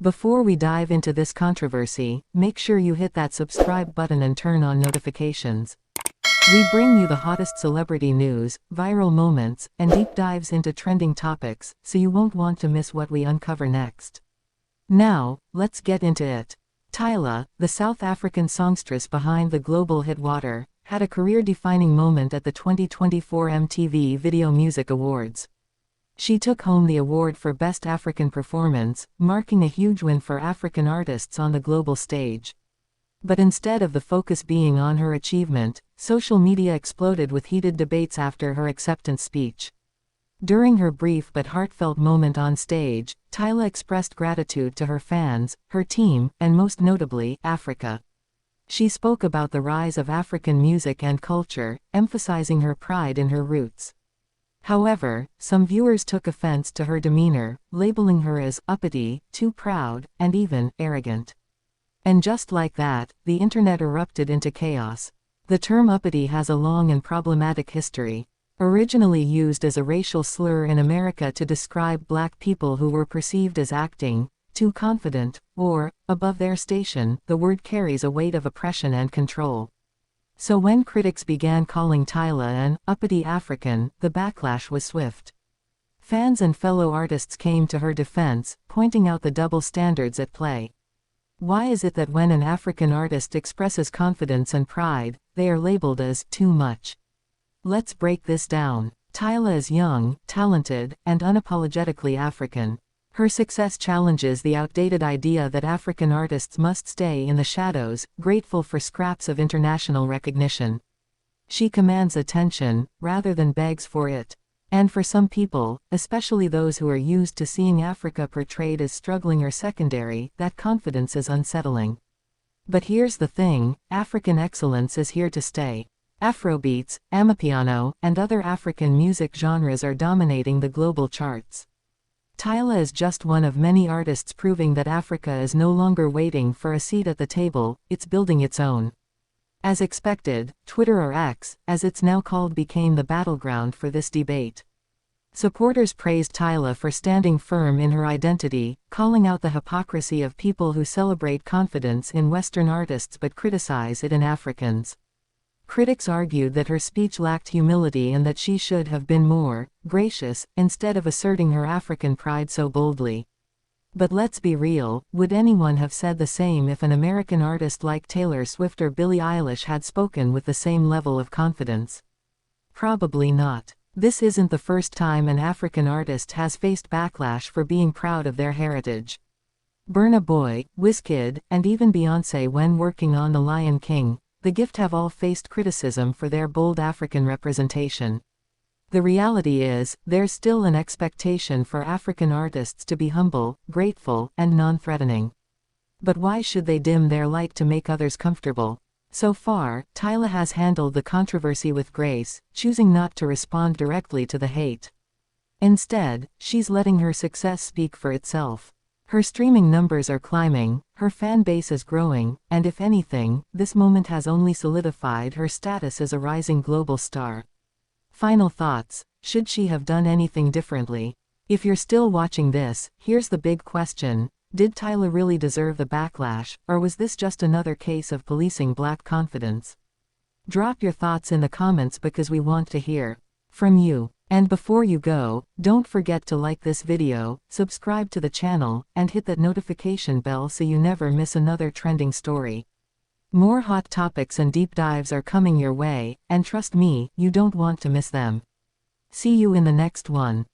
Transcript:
Before we dive into this controversy, make sure you hit that subscribe button and turn on notifications. We bring you the hottest celebrity news, viral moments, and deep dives into trending topics, so you won't want to miss what we uncover next. Now, let's get into it. Tyla, the South African songstress behind the global hit Water, had a career-defining moment at the 2024 MTV Video Music Awards. She took home the award for Best African Performance, marking a huge win for African artists on the global stage. But instead of the focus being on her achievement, social media exploded with heated debates after her acceptance speech. During her brief but heartfelt moment on stage, Tyla expressed gratitude to her fans, her team, and most notably, Africa. She spoke about the rise of African music and culture, emphasizing her pride in her roots. However, some viewers took offense to her demeanor, labeling her as uppity, too proud, and even arrogant. And just like that, the internet erupted into chaos. The term uppity has a long and problematic history. Originally used as a racial slur in America to describe black people who were perceived as acting too confident, or above their station, the word carries a weight of oppression and control. So when critics began calling Tyla an uppity African, the backlash was swift. Fans and fellow artists came to her defense, pointing out the double standards at play. Why is it that when an African artist expresses confidence and pride, they are labeled as too much? Let's break this down. Tyla is young, talented, and unapologetically African. Her success challenges the outdated idea that African artists must stay in the shadows, grateful for scraps of international recognition. She commands attention, rather than begs for it. And for some people, especially those who are used to seeing Africa portrayed as struggling or secondary, that confidence is unsettling. But here's the thing, African excellence is here to stay. Afrobeats, amapiano, and other African music genres are dominating the global charts. Tyla is just one of many artists proving that Africa is no longer waiting for a seat at the table, it's building its own. As expected, Twitter or X, as it's now called, became the battleground for this debate. Supporters praised Tyla for standing firm in her identity, calling out the hypocrisy of people who celebrate confidence in Western artists but criticize it in Africans. Critics argued that her speech lacked humility and that she should have been more gracious, instead of asserting her African pride so boldly. But let's be real, would anyone have said the same if an American artist like Taylor Swift or Billie Eilish had spoken with the same level of confidence? Probably not. This isn't the first time an African artist has faced backlash for being proud of their heritage. Burna Boy, Wizkid, and even Beyoncé, when working on The Lion King, The Gift, have all faced criticism for their bold African representation. The reality is, there's still an expectation for African artists to be humble, grateful, and non-threatening. But why should they dim their light to make others comfortable? So far, Tyla has handled the controversy with grace, choosing not to respond directly to the hate. Instead, she's letting her success speak for itself. Her streaming numbers are climbing, her fan base is growing, and if anything, this moment has only solidified her status as a rising global star. Final thoughts: should she have done anything differently? If you're still watching this, here's the big question: did Tyla really deserve the backlash, or was this just another case of policing black confidence? Drop your thoughts in the comments because we want to hear from you. And before you go, don't forget to like this video, subscribe to the channel, and hit that notification bell so you never miss another trending story. More hot topics and deep dives are coming your way, and trust me, you don't want to miss them. See you in the next one.